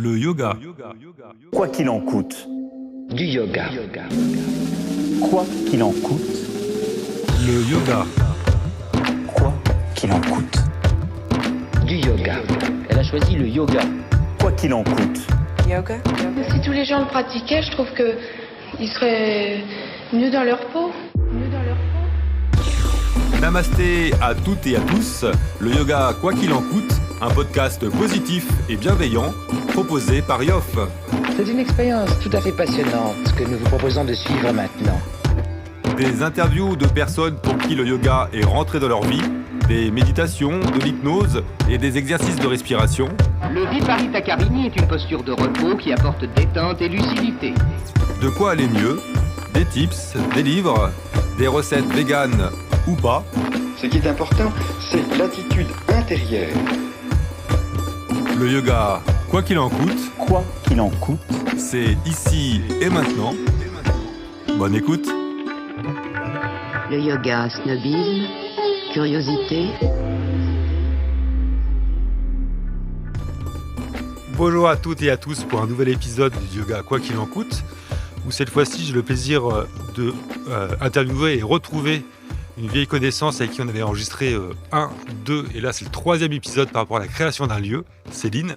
Le yoga. Quoi qu'il en coûte. Du yoga. Quoi qu'il en coûte. Le yoga. Quoi qu'il en coûte. Du yoga. Elle a choisi le yoga. Quoi qu'il en coûte. Yoga. Si tous les gens le pratiquaient, je trouve qu'ils seraient mieux dans leur peau. Namasté à toutes et à tous. Le yoga, quoi qu'il en coûte, un podcast positif et bienveillant proposé par Yoff. C'est une expérience tout à fait passionnante que nous vous proposons de suivre maintenant. Des interviews de personnes pour qui le yoga est rentré dans leur vie, des méditations, de l'hypnose et des exercices de respiration. Le Viparita Karini est une posture de repos qui apporte détente et lucidité. De quoi aller mieux, des tips, des livres, des recettes véganes ou pas. Ce qui est important, c'est l'attitude intérieure. Le yoga, quoi qu'il en coûte, Quoi qu'il en coûte. c'est ici et maintenant. Bonne écoute. Le yoga, snobisme, curiosité. Bonjour à toutes et à tous pour un nouvel épisode du yoga, quoi qu'il en coûte, où cette fois-ci j'ai le plaisir de interviewer et retrouver une vieille connaissance avec qui on avait enregistré 1, 2, et là c'est le 3e épisode par rapport à la création d'un lieu. Céline,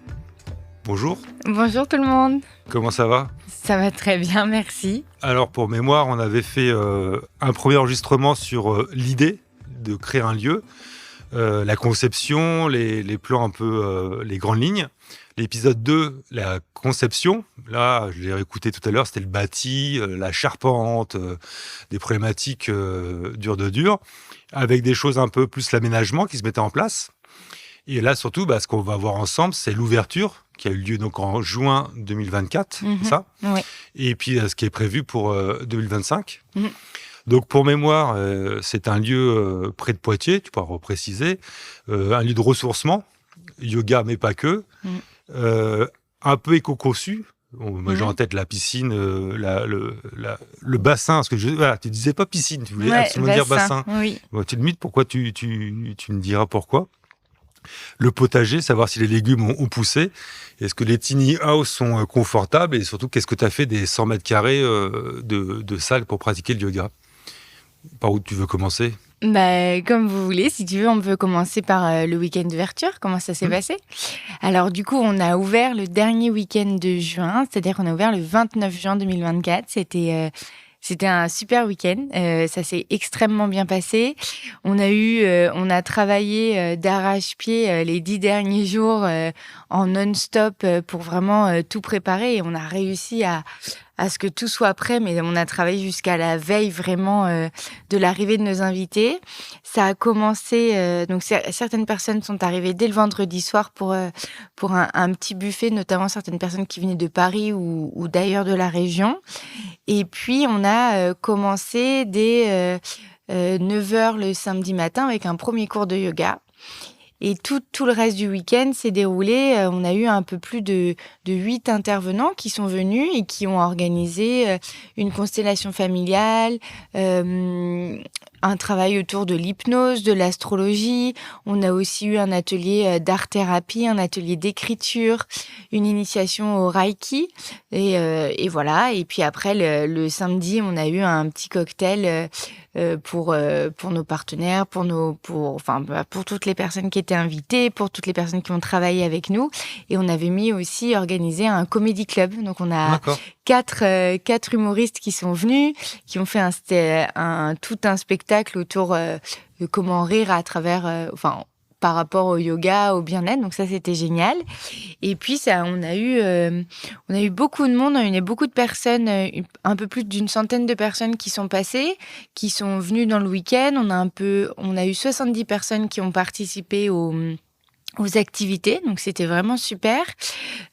bonjour. Bonjour tout le monde. Comment ça va ? Ça va très bien, merci. Alors pour mémoire, on avait fait un premier enregistrement sur l'idée de créer un lieu, la conception, les plans un peu, les grandes lignes. L'épisode 2, la conception, là je l'ai réécouté tout à l'heure, c'était le bâti, la charpente, des problématiques dures de dur, avec des choses un peu plus l'aménagement qui se mettait en place. Et là surtout, ce qu'on va voir ensemble, c'est l'ouverture qui a eu lieu donc en juin 2024, c'est ça ? Oui. Et puis ce qui est prévu pour 2025. Donc pour mémoire, c'est un lieu près de Poitiers, tu pourras repréciser, un lieu de ressourcement, yoga mais pas que, un peu éco-conçu. Moi j'ai en tête la piscine, le bassin, parce que tu disais pas piscine, tu voulais absolument dire bassin. Oui. Bon, tu limites pourquoi tu me diras pourquoi. Le potager, savoir si les légumes ont poussé. Est-ce que les tiny house sont confortables et surtout qu'est-ce que tu as fait des 100 mètres carrés de salle pour pratiquer le yoga ? Par où tu veux commencer ? Comme vous voulez, si tu veux, on peut commencer par le week-end d'ouverture. Comment ça s'est passé ? Alors du coup, on a ouvert le dernier week-end de juin, c'est-à-dire qu'on a ouvert le 29 juin 2024. C'était un super week-end. Ça s'est extrêmement bien passé. On a travaillé d'arrache-pied les 10 derniers jours en non-stop pour vraiment tout préparer et on a réussi à ce que tout soit prêt, mais on a travaillé jusqu'à la veille vraiment de l'arrivée de nos invités. Ça a commencé, donc certaines personnes sont arrivées dès le vendredi soir pour un petit buffet, notamment certaines personnes qui venaient de Paris ou d'ailleurs de la région. Et puis, on a commencé dès 9h le samedi matin avec un premier cours de yoga. Et tout le reste du week-end s'est déroulé. On a eu un peu plus de 8 intervenants qui sont venus et qui ont organisé une constellation familiale, un travail autour de l'hypnose, de l'astrologie. On a aussi eu un atelier d'art-thérapie, un atelier d'écriture, une initiation au Reiki. Et voilà. Et puis après, le samedi, on a eu un petit cocktail pour nos partenaires, pour toutes les personnes qui étaient invitées, pour toutes les personnes qui ont travaillé avec nous. Et on avait organisé un comedy club. Donc on a quatre humoristes qui sont venus, qui ont fait tout un spectacle autour de comment rire à travers, par rapport au yoga, au bien-être. Donc ça, c'était génial. Et puis, on a eu beaucoup de monde, on a eu beaucoup de personnes, un peu plus d'une centaine de personnes qui sont passées, qui sont venues dans le week-end. On a eu 70 personnes qui ont participé aux activités, donc c'était vraiment super.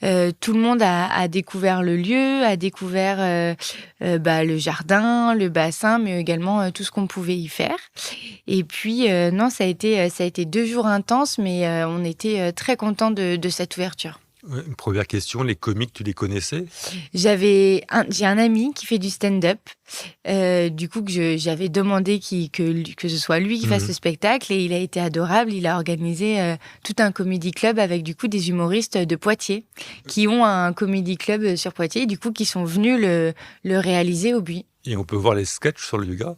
Tout le monde a découvert le lieu, a découvert le jardin, le bassin, mais également tout ce qu'on pouvait y faire. Et puis ça a été 2 jours intenses, mais on était très contents de cette ouverture. Ouais, une première question, les comiques, tu les connaissais? J'ai un ami qui fait du stand-up. Du coup, j'avais demandé que ce soit lui qui fasse le spectacle et il a été adorable. Il a organisé tout un comedy club avec du coup des humoristes de Poitiers qui ont un comedy club sur Poitiers et du coup qui sont venus le réaliser au Buis. Et on peut voir les sketchs sur le yoga?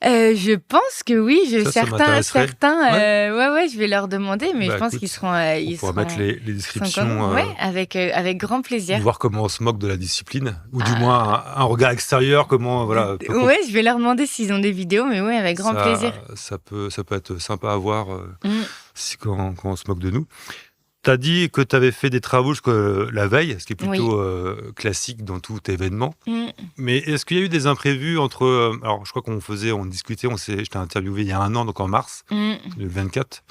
Je pense que oui, Ça m'intéresserait. ouais, je vais leur demander, mais Bah, je pense écoute, qu'ils seront, On pourra mettre les descriptions, ouais, avec grand plaisir. voir comment on se moque de la discipline, ou du moins un regard extérieur, comment voilà. Ouais, je vais leur demander s'ils ont des vidéos, mais ouais, avec grand plaisir. Ça peut être sympa à voir Mm. quand on se moque de nous. Tu as dit que tu avais fait des travaux la veille, ce qui est plutôt classique dans tout événement. Mm. Mais est-ce qu'il y a eu des imprévus entre... alors, je crois on discutait, je t'ai interviewé il y a un an, donc en mars, le 24.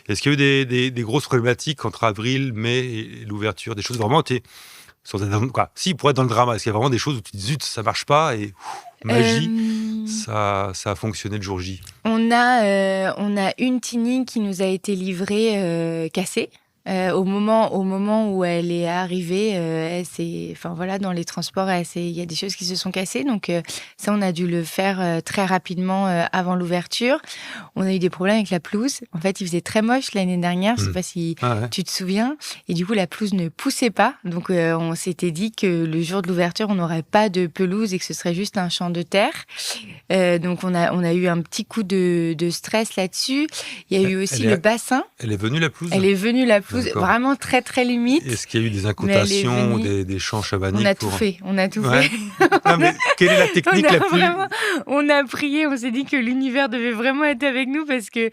Est-ce qu'il y a eu des grosses problématiques entre avril, mai et l'ouverture? Des choses vraiment... Si, pour être dans le drama, est-ce qu'il y a vraiment des choses où tu dis, zut, ça marche pas et magie, ça a fonctionné le jour J? On a une Tini qui nous a été livrée cassée. Au moment où elle est arrivée, dans les transports, il y a des choses qui se sont cassées. Donc ça, on a dû le faire très rapidement avant l'ouverture. On a eu des problèmes avec la pelouse. En fait, il faisait très moche l'année dernière. Je sais pas si tu te souviens. Et du coup, la pelouse ne poussait pas. Donc on s'était dit que le jour de l'ouverture, on n'aurait pas de pelouse et que ce serait juste un champ de terre. Donc on a eu un petit coup de stress là-dessus. Il y a eu aussi le bassin. Elle est venue la pelouse? Elle est venue la pelouse. D'accord. Vraiment très très limite. Est-ce qu'il y a eu des incantations ou des chants chamaniques? On a tout fait. Non, mais quelle est la technique la plus... On a prié, on s'est dit que l'univers devait vraiment être avec nous parce que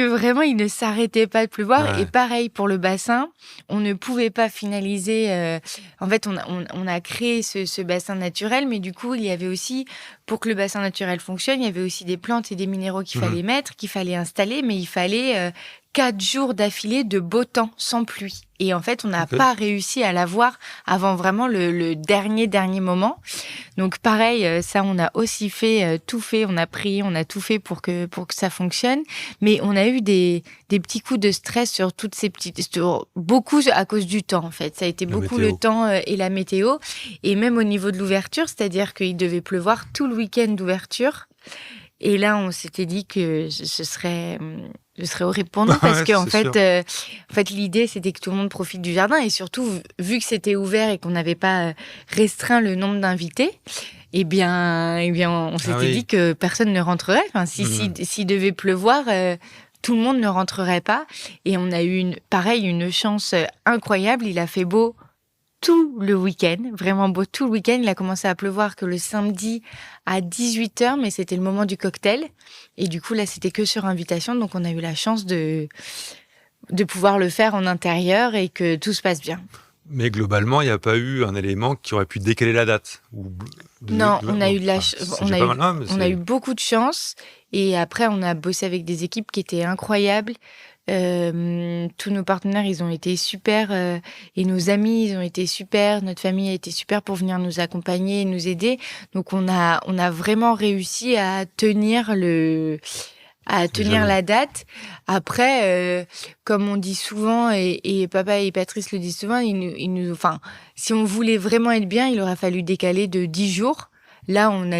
vraiment il ne s'arrêtait pas de pleuvoir. Ouais. Et pareil pour le bassin, on ne pouvait pas finaliser. En fait, on a créé ce bassin naturel, mais du coup il y avait aussi, pour que le bassin naturel fonctionne, il y avait aussi des plantes et des minéraux qu'il fallait mettre, qu'il fallait installer, mais il fallait 4 jours d'affilée de beau temps, sans pluie. Et en fait, on n'a pas réussi à l'avoir avant vraiment le dernier moment. Donc pareil, ça, on a aussi tout fait, on a prié, on a tout fait pour que ça fonctionne. Mais on a eu des petits coups de stress sur toutes ces beaucoup à cause du temps, en fait. Ça a été beaucoup le temps et la météo. Et même au niveau de l'ouverture, c'est-à-dire qu'il devait pleuvoir tout le week-end d'ouverture. Et là, on s'était dit que ce serait horrible pour nous parce que en fait, l'idée c'était que tout le monde profite du jardin et surtout vu que c'était ouvert et qu'on n'avait pas restreint le nombre d'invités, eh bien, on s'était dit que personne ne rentrerait. Enfin, s'il devait pleuvoir, tout le monde ne rentrerait pas. Et on a eu une chance incroyable. Il a fait beau tout le week-end, vraiment beau tout le week-end. Il a commencé à pleuvoir que le samedi à 18h, mais c'était le moment du cocktail. Et du coup, là, c'était que sur invitation. Donc, on a eu la chance de pouvoir le faire en intérieur et que tout se passe bien. Mais globalement, il n'y a pas eu un élément qui aurait pu décaler la date. Non, on a eu on a eu beaucoup de chance. Et après, on a bossé avec des équipes qui étaient incroyables. Tous nos partenaires, ils ont été super et nos amis, ils ont été super. Notre famille a été super pour venir nous accompagner et nous aider. Donc, on a vraiment réussi à tenir la date. Après, comme on dit souvent, et papa et Patrice le disent souvent, si on voulait vraiment être bien, il aurait fallu décaler de 10 jours. Là, on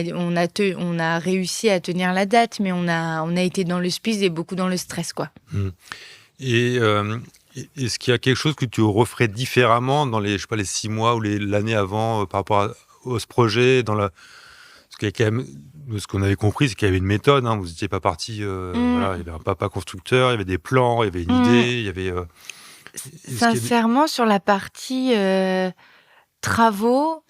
a réussi à tenir la date, mais on a été dans le speed et beaucoup dans le stress, quoi. Et est-ce qu'il y a quelque chose que tu referais différemment dans les 6 mois ou l'année avant par rapport à ce projet Parce qu'il y a quand même, ce qu'on avait compris, c'est qu'il y avait une méthode. Vous n'étiez pas parti. Voilà, il y avait un papa constructeur, il y avait des plans, il y avait une idée, il y avait. Sincèrement, sur la partie travaux.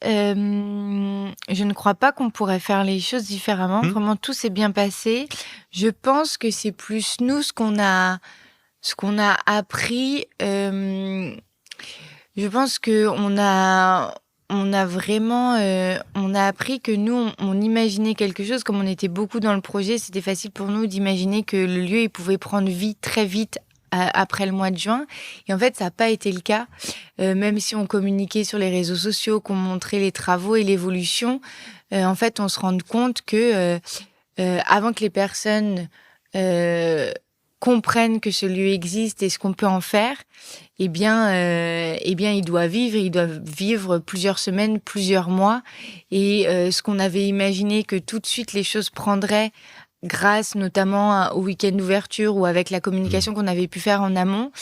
Je ne crois pas qu'on pourrait faire les choses différemment. Vraiment, tout s'est bien passé. Je pense que c'est plus nous ce qu'on a appris. Je pense que on a appris que nous, on imaginait quelque chose. Comme on était beaucoup dans le projet, c'était facile pour nous d'imaginer que le lieu, il pouvait prendre vie très vite après le mois de juin. Et en fait, ça n'a pas été le cas. Même si on communiquait sur les réseaux sociaux, qu'on montrait les travaux et l'évolution, en fait, on se rend compte que avant que les personnes comprenne que ce lieu existe et ce qu'on peut en faire, eh bien, il doit vivre plusieurs semaines, plusieurs mois. Et ce qu'on avait imaginé que tout de suite les choses prendraient grâce notamment au week-end d'ouverture ou avec la communication qu'on avait pu faire en amont,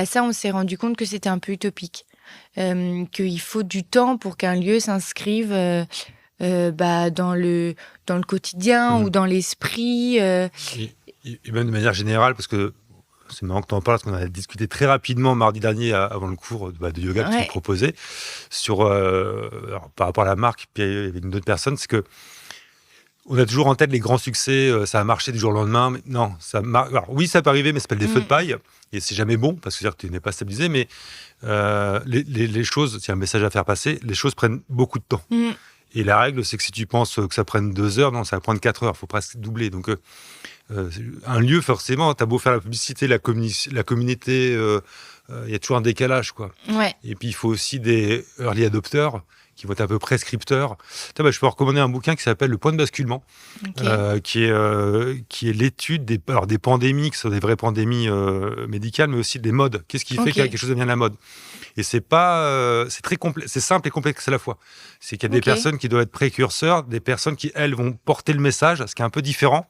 ça, on s'est rendu compte que c'était un peu utopique. Qu'il faut du temps pour qu'un lieu s'inscrive dans le quotidien ou dans l'esprit. Et même de manière générale, parce que c'est marrant que tu en parles, parce qu'on a discuté très rapidement mardi dernier avant le cours de yoga que tu proposais sur, par rapport à la marque, puis avec une autre personne, c'est que on a toujours en tête les grands succès, ça a marché du jour au lendemain, mais non, alors, oui, ça peut arriver, mais ça s'appelle des feux de paille, et c'est jamais bon, parce que c'est-à-dire que tu n'es pas stabilisé, mais les choses, c'est un message à faire passer, les choses prennent beaucoup de temps. Et la règle, c'est que si tu penses que ça prenne 2 heures, non, ça va prendre 4 heures, il faut presque doubler. Donc, un lieu, forcément, tu as beau faire la publicité, la communauté, il y a toujours un décalage, quoi. Ouais. Et puis, il faut aussi des early adopters qui vont être un peu prescripteurs. Je peux recommander un bouquin qui s'appelle Le point de basculement, qui est l'étude des pandémies, qui sont des vraies pandémies médicales, mais aussi des modes. Qu'est-ce qui fait que quelque chose devient la mode ? Et c'est très complexe, c'est simple et complexe à la fois. C'est qu'il y a des personnes qui doivent être précurseurs, des personnes qui, elles, vont porter le message, ce qui est un peu différent.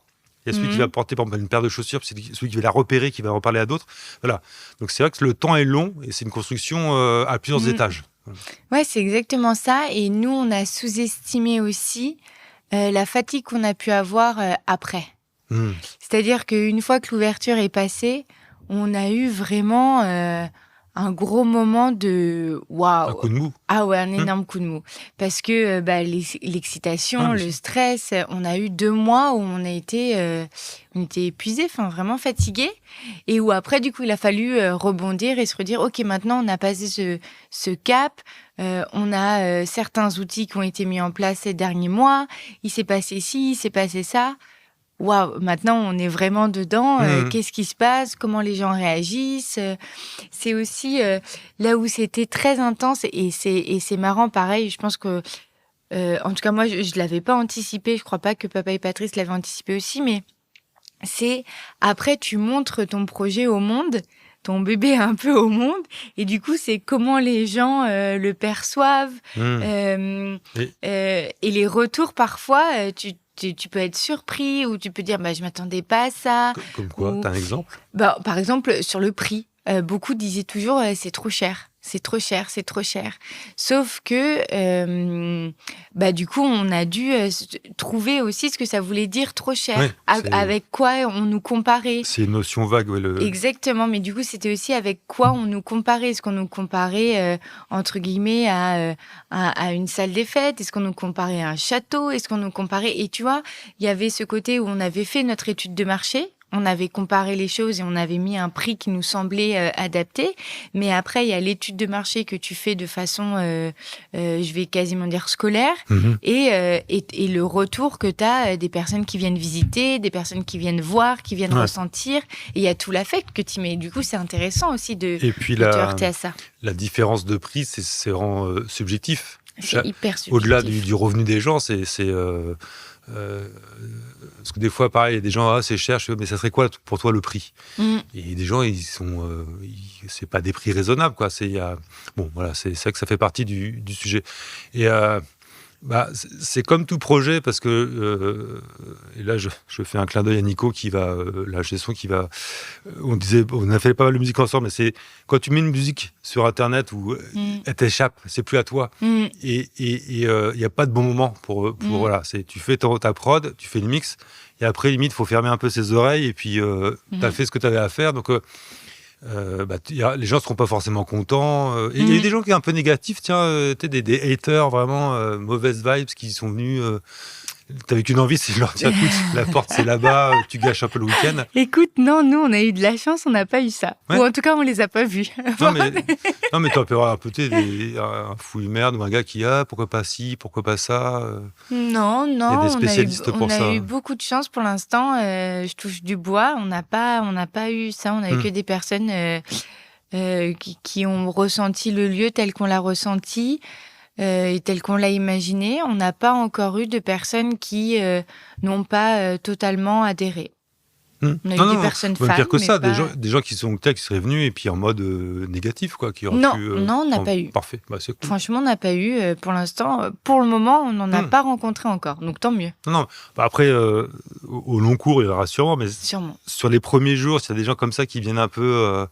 Il y a celui qui va porter, par exemple, une paire de chaussures, puis c'est celui qui va la repérer, qui va en parler à d'autres. Voilà. Donc c'est vrai que le temps est long et c'est une construction à plusieurs étages. Ouais, c'est exactement ça. Et nous, on a sous-estimé aussi la fatigue qu'on a pu avoir après. C'est-à-dire qu'une fois que l'ouverture est passée, on a eu vraiment un gros moment de waouh. Un coup de mou. Ah ouais, un énorme coup de mou. Parce que l'excitation, le stress, on a eu 2 mois où on était épuisés, enfin vraiment fatigués. Et où après, du coup, il a fallu rebondir et se redire, OK, maintenant, on a passé ce cap. On a certains outils qui ont été mis en place ces derniers mois. Il s'est passé ci, il s'est passé ça. Waouh, maintenant on est vraiment dedans. Qu'est-ce qui se passe ? Comment les gens réagissent ? C'est aussi là où c'était très intense et c'est marrant. Pareil, je pense que, en tout cas moi, je l'avais pas anticipé. Je crois pas que Papa et Patrice l'avaient anticipé aussi, mais c'est après tu montres ton projet au monde. Ton bébé un peu au monde, et du coup, c'est comment les gens le perçoivent. Et les retours, parfois, tu peux être surpris ou tu peux dire je m'attendais pas à ça. Comme quoi ? T'as un exemple ? Par exemple, sur le prix. Beaucoup disaient toujours c'est trop cher. C'est trop cher, c'est trop cher. Sauf que, du coup, on a dû trouver aussi ce que ça voulait dire trop cher. Ouais, avec quoi on nous comparait. C'est une notion vague. Exactement, mais du coup, c'était aussi avec quoi on nous comparait. Est-ce qu'on nous comparait, entre guillemets, à une salle des fêtes ? Est-ce qu'on nous comparait à un château ? Est-ce qu'on nous comparait... Et tu vois, il y avait ce côté où on avait fait notre étude de marché. On avait comparé les choses et on avait mis un prix qui nous semblait adapté. Mais après, il y a l'étude de marché que tu fais de façon, je vais quasiment dire scolaire, et le retour que tu as des personnes qui viennent visiter, des personnes qui viennent voir, qui viennent ressentir. Et il y a tout l'affect que tu mets. Du coup, c'est intéressant aussi de te heurter à ça. La différence de prix, c'est vraiment subjectif. C'est hyper subjectif. Au-delà du revenu des gens, c'est parce que des fois, pareil, il y a des gens, c'est cher, mais ça serait quoi pour toi le prix ? Et des gens, c'est pas des prix raisonnables, quoi. C'est vrai que ça fait partie du sujet. Et c'est comme tout projet, parce que et là je fais un clin d'œil à Nico qui va la gestion qui va. On a fait pas mal de musique ensemble, mais c'est quand tu mets une musique sur internet où elle t'échappe, c'est plus à toi. Et il y a pas de bon moment pour voilà. Tu fais ta prod, tu fais le mix, et après limite faut fermer un peu ses oreilles et puis t'as fait ce que t'avais à faire, donc. Les gens ne seront pas forcément contents. Il y a des gens qui sont un peu négatifs, des haters vraiment mauvaises vibes qui sont venus. T'avais qu'une envie, c'est de leur dire écoute, la porte c'est là-bas, tu gâches un peu le week-end. Écoute, non, nous on a eu de la chance, on n'a pas eu ça. Ouais. Ou en tout cas, on les a pas vus. Non, mais tu peux un peu un fouille merde ou un gars qui pourquoi pas ci, pourquoi pas ça. Non, il y a des spécialistes pour ça. On a eu beaucoup de chance pour l'instant. Je touche du bois, on n'a pas eu ça. On a eu que des personnes qui ont ressenti le lieu tel qu'on l'a ressenti. Et tel qu'on l'a imaginé, on n'a pas encore eu de personnes qui n'ont pas totalement adhéré. On On a eu des personnes même femmes, pire que mais ça, pas... des gens qui seraient venus et puis en mode négatif, quoi, qui auraient Non, pu, non, on n'a pas eu. Parfait, bah, c'est cool. Franchement, on n'a pas eu. Pour l'instant, pour le moment, on n'en a pas rencontré encore. Donc, tant mieux, Non, bah, après, au long cours, il y en aura sûrement, mais sûrement. sur les premiers jours, s'il y a des gens comme ça qui viennent un peu,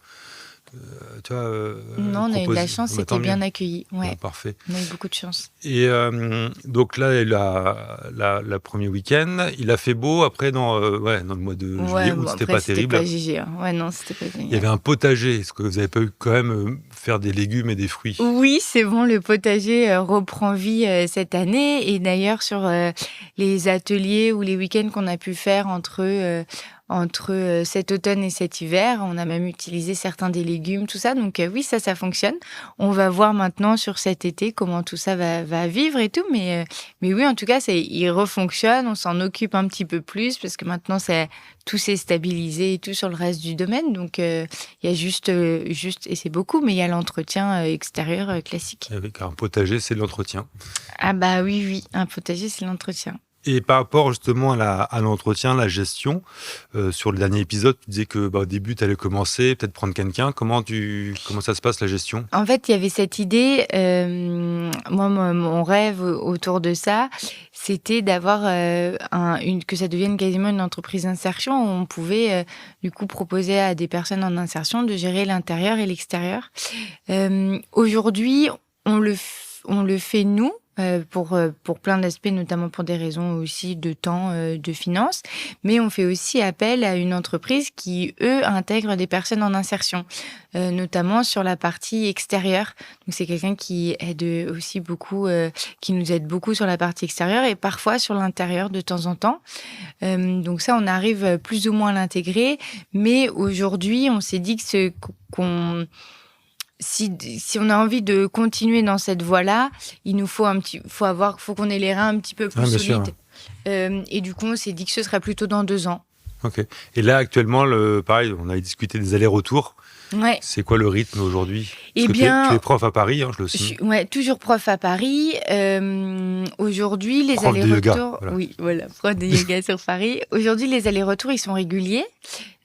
tu vois, Non, on a eu de la proposer, chance, bah, c'était tant bien mieux. accueilli. Ouais, Ouais, parfait. on a eu beaucoup de chance. Et donc là, la premier week-end, il a fait beau. Après, dans le mois de juillet, août, bon, c'était après, pas terrible. C'était pas GG. Hein. Ouais, non, c'était pas génial. Il y avait un potager. Est-ce que vous n'avez pas eu quand même faire des légumes et des fruits? Oui, c'est bon, le potager reprend vie cette année. Et d'ailleurs, sur les ateliers ou les week-ends qu'on a pu faire entre cet automne et cet hiver, on a même utilisé certains des légumes, tout ça. Donc oui, ça fonctionne. On va voir maintenant sur cet été comment tout ça va vivre et tout. Mais oui, en tout cas, il refonctionne. On s'en occupe un petit peu plus parce que maintenant, tout s'est stabilisé et tout sur le reste du domaine. Donc, il y a juste, et c'est beaucoup, mais il y a l'entretien extérieur classique. Avec un potager, c'est de l'entretien. Ah bah oui, un potager, c'est l'entretien. Et par rapport justement à l'entretien, la gestion, sur le dernier épisode, tu disais que au début, tu allais commencer, peut-être prendre quelqu'un. Comment ça se passe, la gestion? En fait, il y avait cette idée, moi, mon rêve autour de ça, c'était d'avoir que ça devienne quasiment une entreprise d'insertion où on pouvait du coup proposer à des personnes en insertion de gérer l'intérieur et l'extérieur. Aujourd'hui, on le fait nous. Pour plein d'aspects, notamment pour des raisons aussi de temps, de finances. Mais on fait aussi appel à une entreprise qui, eux, intègre des personnes en insertion, notamment sur la partie extérieure. Donc, c'est quelqu'un qui aide aussi beaucoup, qui nous aide beaucoup sur la partie extérieure et parfois sur l'intérieur de temps en temps. Donc ça, on arrive plus ou moins à l'intégrer. Mais aujourd'hui, on s'est dit si on a envie de continuer dans cette voie-là, il nous faut faut qu'on ait les reins un petit peu plus solides. Et du coup, on s'est dit que ce serait plutôt dans 2 ans. Ok. Et là, actuellement, pareil, on avait discuté des allers-retours. Ouais. C'est quoi le rythme aujourd'hui? Eh Parce que bien, tu es prof à Paris, je le sais. Ouais, toujours prof à Paris. Aujourd'hui, les Prof de allers-retours. yoga, voilà. Oui, voilà, prof de yoga sur Paris. Aujourd'hui, les allers-retours, ils sont réguliers.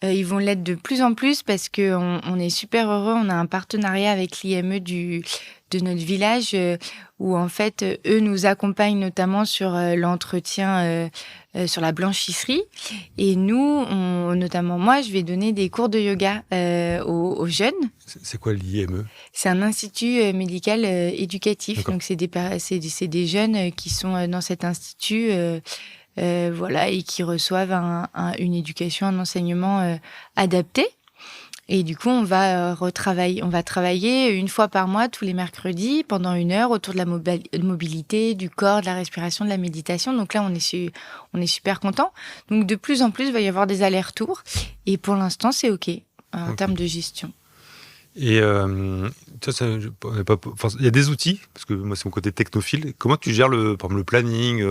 Ils vont l'être de plus en plus parce qu'on est super heureux. On a un partenariat avec l'IME de notre village où, en fait, eux nous accompagnent notamment sur l'entretien, sur la blanchisserie. Et nous, notamment moi, je vais donner des cours de yoga aux jeunes. C'est quoi l'IME? C'est un institut médical éducatif. D'accord. Donc, c'est des jeunes qui sont dans cet institut voilà, et qui reçoivent une éducation, un enseignement adapté. Et du coup, on va travailler une fois par mois, tous les mercredis, pendant 1 heure, autour de la mobilité, du corps, de la respiration, de la méditation. Donc là, on est super contents. Donc, de plus en plus, il va y avoir des allers-retours. Et pour l'instant, c'est OK en termes de gestion. Et il y a des outils, parce que moi, c'est mon côté technophile. Comment tu gères par exemple, le planning,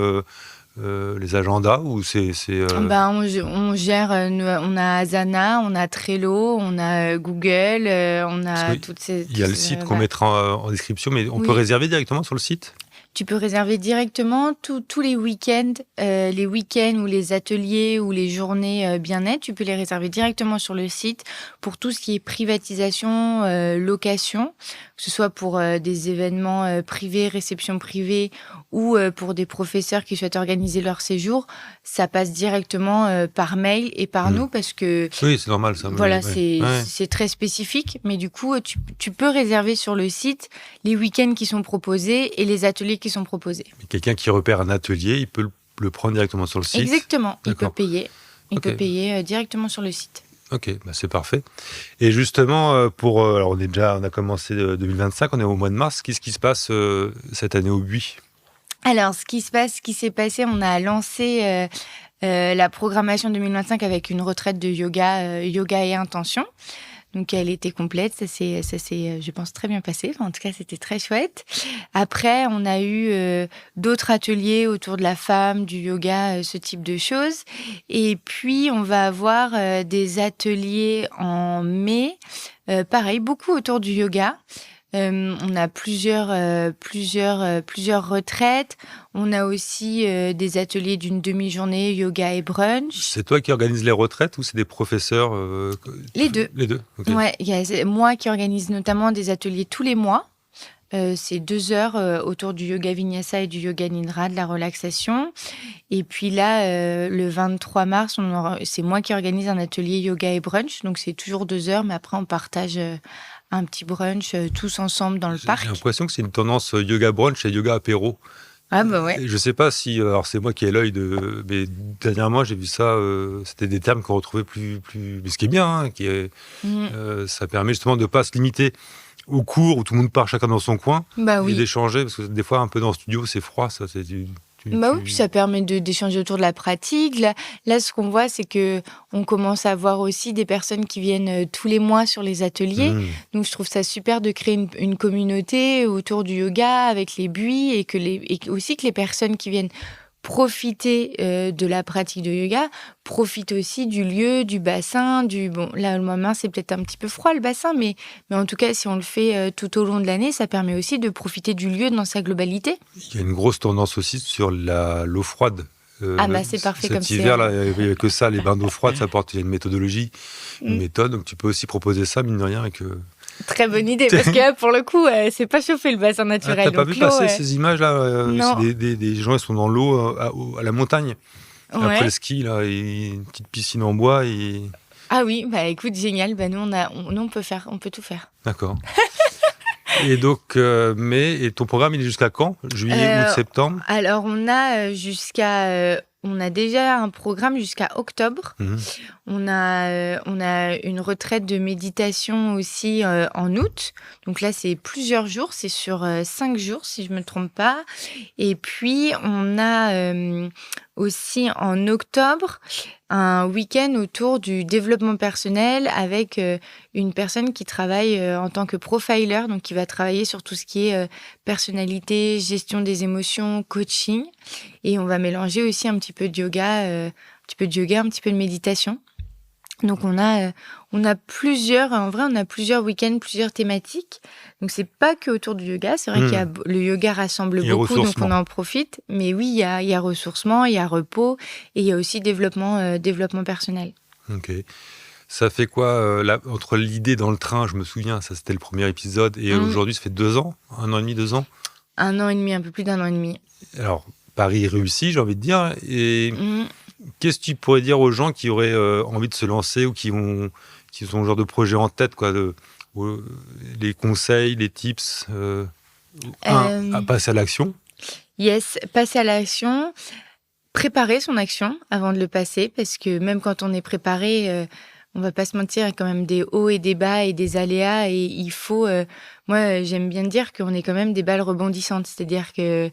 les agendas, ou c'est on gère, on a Asana, on a Trello, on a Google, on a toutes ces... Il y a le site qu'on mettra en description, mais on peut réserver directement sur le site? Tu peux réserver directement tous les week-ends ou les ateliers ou les journées bien-être. Tu peux les réserver directement sur le site pour tout ce qui est privatisation, location, que ce soit pour des événements privés, réception privée ou pour des professeurs qui souhaitent organiser leur séjour. Ça passe directement par mail et par nous parce que... Oui, c'est normal ça. Voilà, c'est très spécifique. Mais du coup, tu peux réserver sur le site les week-ends qui sont proposés et les ateliers qui sont proposés. Quelqu'un qui repère un atelier, il peut le prendre directement sur le site? Exactement, D'accord. il peut payer directement sur le site. Ok, c'est parfait. Et justement, alors on a commencé 2025, on est au mois de mars. Qu'est-ce qui se passe cette année au Buis? Alors, ce qui s'est passé, on a lancé la programmation 2025 avec une retraite de yoga et intention. Donc, elle était complète. Ça s'est, je pense, très bien passé. Enfin, en tout cas, c'était très chouette. Après, on a eu d'autres ateliers autour de la femme, du yoga, ce type de choses. Et puis, on va avoir des ateliers en mai. Pareil, beaucoup autour du yoga. On a plusieurs retraites. On a aussi des ateliers d'une demi-journée, yoga et brunch. C'est toi qui organises les retraites ou c'est des professeurs Les deux. Les deux, ok. Ouais, il y a moi qui organise notamment des ateliers tous les mois. C'est 2 heures autour du yoga vinyasa et du yoga nidra, de la relaxation. Et puis là, le 23 mars, c'est moi qui organise un atelier yoga et brunch. Donc c'est toujours 2 heures, mais après on partage un petit brunch tous ensemble dans le parc. J'ai l'impression que c'est une tendance yoga brunch et yoga apéro. Ah bah ouais. Et je sais pas si, alors c'est moi qui ai l'œil mais dernièrement j'ai vu ça, c'était des termes qu'on retrouvait plus, mais ce qui est bien, hein, ça permet justement de pas se limiter au cours où tout le monde part chacun dans son coin, Bah et oui. d'échanger, parce que des fois un peu dans le studio c'est froid, ça. Bah oui, puis ça permet d'échanger autour de la pratique. Là, ce qu'on voit, c'est que on commence à voir aussi des personnes qui viennent tous les mois sur les ateliers. Donc, je trouve ça super de créer une communauté autour du yoga avec les buis et aussi que les personnes qui viennent profiter de la pratique de yoga profitent aussi du lieu, du bassin, bon, là, le moment, c'est peut-être un petit peu froid, le bassin, mais en tout cas, si on le fait tout au long de l'année, ça permet aussi de profiter du lieu dans sa globalité. Il y a une grosse tendance aussi sur l'eau froide. C'est parfait comme cet hiver, là, il n'y a que ça, les bains d'eau froide, il y a une méthodologie, une méthode, donc tu peux aussi proposer ça, mine de rien, avec... Très bonne idée, parce que là, pour le coup, c'est pas chauffé le bassin naturel. T'as pas vu passer ces images-là Non. C'est des gens, ils sont dans l'eau à la montagne. Ouais. Après le ski, là, et une petite piscine en bois. Ah oui, bah écoute, génial. Bah, nous, on peut tout faire. D'accord. Et donc, et ton programme, il est jusqu'à quand? Juillet, août, septembre? Alors, on a déjà un programme jusqu'à octobre. On a une retraite de méditation aussi en août. Donc là, c'est plusieurs jours. C'est sur 5 jours, si je ne me trompe pas. Et puis, on a aussi en octobre un week-end autour du développement personnel avec une personne qui travaille en tant que profiler, donc qui va travailler sur tout ce qui est personnalité, gestion des émotions, coaching. Et on va mélanger aussi un petit peu de yoga, un petit peu de méditation. Donc on a plusieurs week-ends, plusieurs thématiques. Donc c'est pas que autour du yoga, c'est vrai le yoga rassemble beaucoup, donc on en profite. Mais oui, il y a ressourcement, il y a repos et il y a aussi développement personnel. Ok. Ça fait quoi entre l'idée dans le train, je me souviens, ça c'était le premier épisode, et aujourd'hui ça fait 2 ans, 1 an et demi, 2 ans. 1 an et demi, un peu plus d'1 an et demi. Alors Paris réussi, j'ai envie de dire. Et qu'est-ce que tu pourrais dire aux gens qui auraient envie de se lancer ou qui ont ce genre de projet en tête, quoi, les conseils, les tips à passer à l'action? Yes, passer à l'action, préparer son action avant de le passer, parce que même quand on est préparé, on va pas se mentir, il y a quand même des hauts et des bas et des aléas, et il faut... moi, j'aime bien dire qu'on est quand même des balles rebondissantes, c'est-à-dire que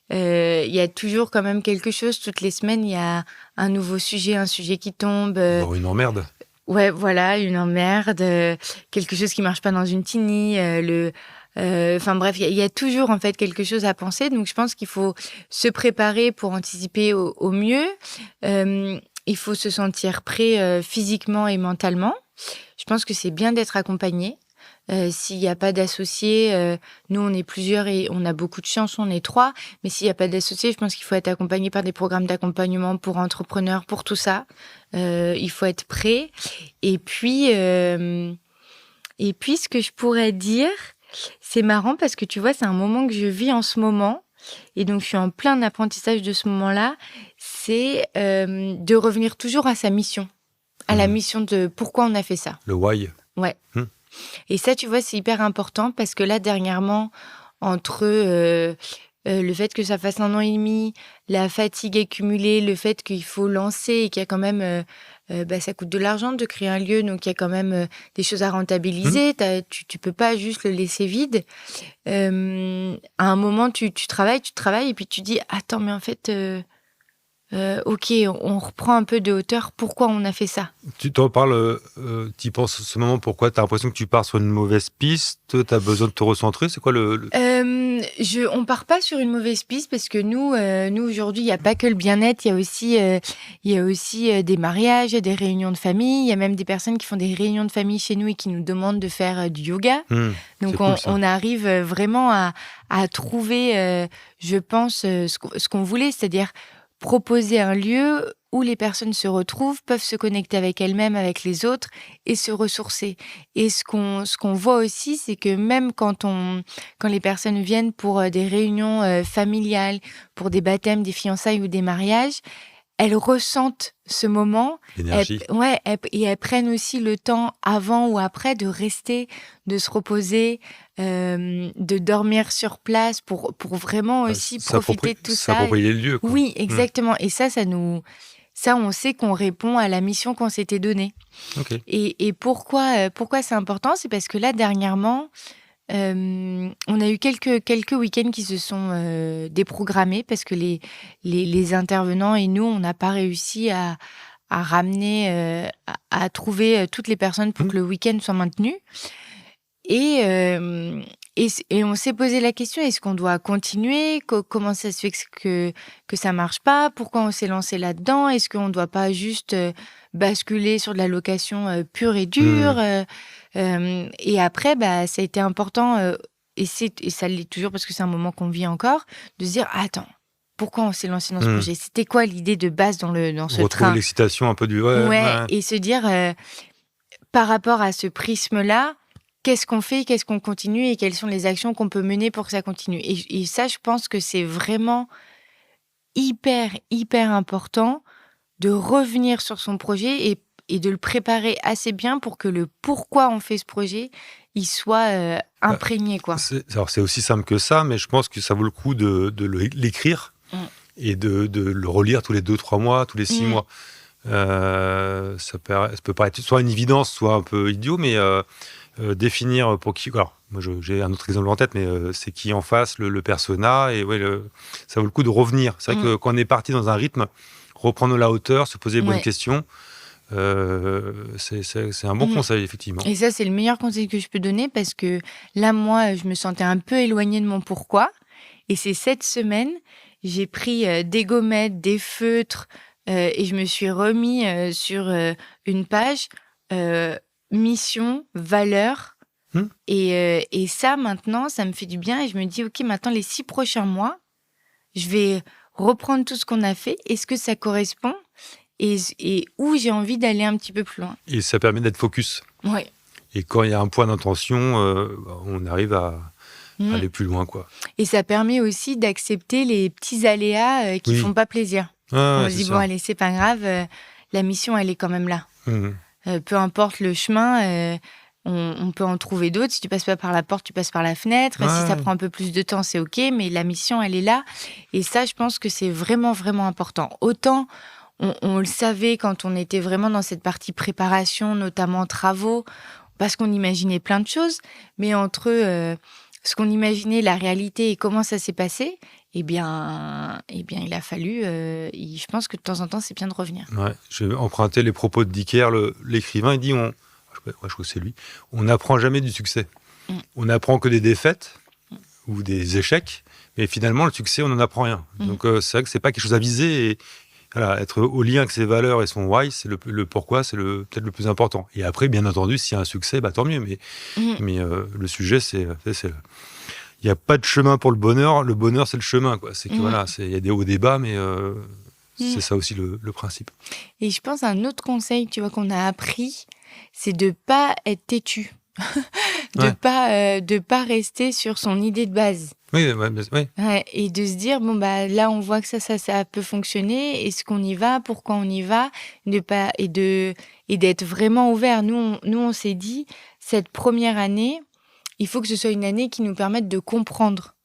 il y a toujours quand même quelque chose. Toutes les semaines, il y a un nouveau sujet, un sujet qui tombe. Une emmerde. Ouais, voilà, une emmerde, quelque chose qui marche pas dans une tiny, enfin bref, il y a toujours en fait quelque chose à penser. Donc je pense qu'il faut se préparer pour anticiper au mieux. Il faut se sentir prêt physiquement et mentalement. Je pense que c'est bien d'être accompagné. S'il n'y a pas d'associés, nous on est plusieurs et on a beaucoup de chance, on est 3, mais s'il n'y a pas d'associés, je pense qu'il faut être accompagné par des programmes d'accompagnement pour entrepreneurs, pour tout ça. Il faut être prêt. Et puis ce que je pourrais dire, c'est marrant parce que tu vois, c'est un moment que je vis en ce moment, et donc je suis en plein apprentissage de ce moment-là, c'est de revenir toujours à sa mission, à la mission de pourquoi on a fait ça. Le why. Ouais. Et ça, tu vois, c'est hyper important parce que là, dernièrement, entre le fait que ça fasse 1 an et demi, la fatigue accumulée, le fait qu'il faut lancer et qu'il y a quand même... ça coûte de l'argent de créer un lieu, donc il y a quand même des choses à rentabiliser. Tu peux pas juste le laisser vide. À un moment, tu travailles et puis tu dis « Attends, mais en fait... ok, on reprend un peu de hauteur. Pourquoi on a fait ça? » Tu t'en parles, tu y penses ce moment, pourquoi? Tu as l'impression que tu pars sur une mauvaise piste? Tu as besoin de te recentrer? C'est quoi On part pas sur une mauvaise piste parce que nous aujourd'hui, il n'y a pas que le bien-être, il y a aussi des mariages, des réunions de famille. Il y a même des personnes qui font des réunions de famille chez nous et qui nous demandent de faire du yoga. Donc, c'est cool, ça. on arrive vraiment à trouver, je pense, ce qu'on voulait, c'est-à-dire proposer un lieu où les personnes se retrouvent, peuvent se connecter avec elles-mêmes, avec les autres et se ressourcer. Et ce qu'on voit aussi, c'est que même quand les personnes viennent pour des réunions familiales, pour des baptêmes, des fiançailles ou des mariages, elles ressentent ce moment. L'énergie. Et elles prennent aussi le temps avant ou après de rester, de se reposer, de dormir sur place pour vraiment aussi profiter de tout ça. S'approprier le lieu, quoi. Oui, exactement. Et ça, on sait qu'on répond à la mission qu'on s'était donnée. Ok. Et pourquoi c'est important? C'est parce que là, dernièrement, on a eu quelques week-ends qui se sont déprogrammés parce que les intervenants et nous, on n'a pas réussi à ramener, à trouver toutes les personnes pour que le week-end soit maintenu. Et on s'est posé la question, est-ce qu'on doit continuer? Comment ça se fait que ça marche pas? Pourquoi on s'est lancé là-dedans? Est-ce qu'on ne doit pas juste basculer sur de la location pure et dure? Et après, ça a été important, et ça l'est toujours parce que c'est un moment qu'on vit encore, de se dire, attends, pourquoi on s'est lancé dans ce projet? C'était quoi l'idée de base dans ce train? Retrouver l'excitation un peu du... Et se dire, par rapport à ce prisme-là, qu'est-ce qu'on fait, qu'est-ce qu'on continue et quelles sont les actions qu'on peut mener pour que ça continue. Et ça, je pense que c'est vraiment hyper, hyper important de revenir sur son projet et de le préparer assez bien pour que le pourquoi on fait ce projet, il soit imprégné, quoi. C'est aussi simple que ça, mais je pense que ça vaut le coup de l'écrire et de le relire tous les 2-3 mois, tous les 6 mois. Ça peut paraître soit une évidence, soit un peu idiot, mais définir pour qui... Alors, moi, j'ai un autre exemple en tête, mais c'est qui en face, le persona, et ça vaut le coup de revenir. C'est vrai que quand on est parti dans un rythme, reprendre la hauteur, se poser les bonnes questions, c'est un bon conseil, effectivement. Et ça, c'est le meilleur conseil que je peux donner parce que là, moi, je me sentais un peu éloignée de mon pourquoi. Et c'est cette semaine, j'ai pris des gommettes, des feutres, et je me suis remis sur une page mission, valeur. Et ça, maintenant, ça me fait du bien. Et je me dis, OK, maintenant, les 6 prochains mois, je vais reprendre tout ce qu'on a fait. Est-ce que ça correspond? Et où j'ai envie d'aller un petit peu plus loin. Et ça permet d'être focus. Oui. Et quand il y a un point d'intention, on arrive à aller plus loin, quoi. Et ça permet aussi d'accepter les petits aléas qui font pas plaisir. On se dit, bon, allez, c'est pas grave, la mission, elle est quand même là. Peu importe le chemin, on peut en trouver d'autres. Si tu passes pas par la porte, tu passes par la fenêtre. Si ça prend un peu plus de temps, c'est OK, mais la mission, elle est là. Et ça, je pense que c'est vraiment, vraiment important. Autant... On le savait quand on était vraiment dans cette partie préparation, notamment travaux, parce qu'on imaginait plein de choses, mais entre ce qu'on imaginait, la réalité et comment ça s'est passé, eh bien, il a fallu... je pense que de temps en temps, c'est bien de revenir. Ouais, j'ai emprunté les propos de Dicker, l'écrivain. Il dit, je crois que c'est lui, on n'apprend jamais du succès. On n'apprend que des défaites ou des échecs, mais finalement, le succès, on n'en apprend rien. Donc, c'est vrai que c'est pas quelque chose à viser et... Voilà, être au lien avec ses valeurs et son why, c'est le pourquoi, c'est peut-être le plus important. Et après, bien entendu, s'il y a un succès, tant mieux. Mais le sujet, c'est il n'y a pas de chemin pour le bonheur. Le bonheur, c'est le chemin, quoi. C'est que il y a des hauts, des bas, mais c'est ça aussi le principe. Et je pense un autre conseil, tu vois, qu'on a appris, c'est de pas être têtu, de pas rester sur son idée de base. Oui. Ouais, et de se dire, là, on voit que ça peut fonctionner. Est-ce qu'on y va? Pourquoi on y va? Et d'être vraiment ouvert. Nous, on s'est dit, cette première année, il faut que ce soit une année qui nous permette de comprendre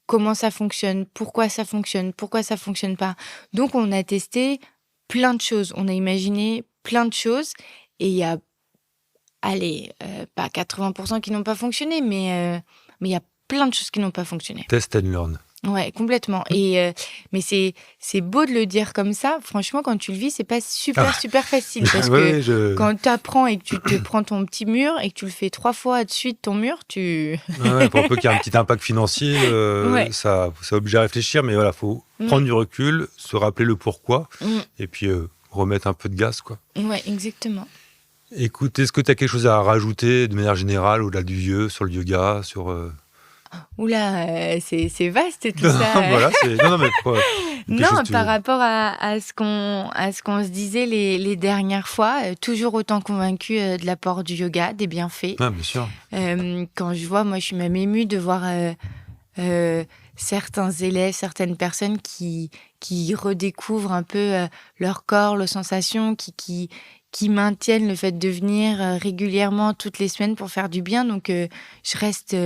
comment ça fonctionne, pourquoi ça fonctionne pas. Donc, on a testé plein de choses. On a imaginé plein de choses. Et il y a, pas 80% qui n'ont pas fonctionné, mais il y a plein de choses qui n'ont pas fonctionné. Test and learn. Ouais, complètement. Mais c'est beau de le dire comme ça. Franchement, quand tu le vis, c'est pas super facile. Parce que quand tu apprends et que tu te prends ton petit mur et que tu le fais 3 fois de suite, ton mur, Pour peu qu'il y ait un petit impact financier, ça oblige à réfléchir. Mais voilà, il faut prendre du recul, se rappeler le pourquoi et puis remettre un peu de gaz, quoi. Ouais, exactement. Écoute, est-ce que tu as quelque chose à rajouter de manière générale au-delà du lieu, sur le yoga, sur... Oula, c'est vaste tout ça. Voilà, Par rapport à ce qu'on se disait les dernières fois, toujours autant convaincue de l'apport du yoga, des bienfaits. Ah, bien sûr. Quand je vois, moi je suis même émue de voir certains élèves, certaines personnes qui redécouvrent un peu leur corps, leurs sensations, qui maintiennent le fait de venir régulièrement toutes les semaines pour faire du bien. Donc je reste...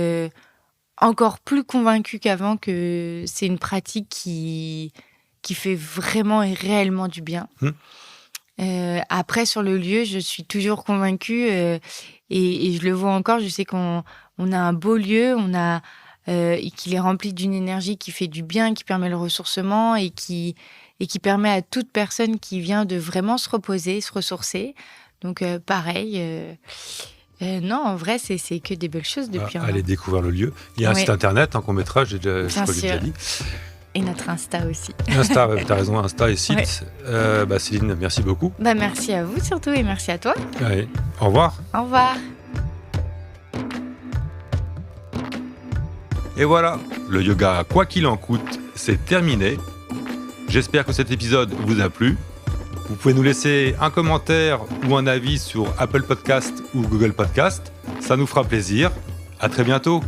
encore plus convaincue qu'avant que c'est une pratique qui fait vraiment et réellement du bien. Après, sur le lieu, je suis toujours convaincue et je le vois encore. Je sais qu'on a un beau lieu, qu'il est rempli d'une énergie qui fait du bien, qui permet le ressourcement et qui permet à toute personne qui vient de vraiment se reposer, se ressourcer. Donc, pareil... non, en vrai, c'est que des belles choses depuis un an. Allez découvrir le lieu. Il y a un site internet qu'on mettra, je crois que j'ai déjà dit. Et notre Insta aussi. Insta, t'as raison, Insta et site. Ouais. Céline, merci beaucoup. Merci à vous surtout et merci à toi. Allez, au revoir. Au revoir. Et voilà, le yoga, quoi qu'il en coûte, c'est terminé. J'espère que cet épisode vous a plu. Vous pouvez nous laisser un commentaire ou un avis sur Apple Podcast ou Google Podcast. Ça nous fera plaisir. À très bientôt.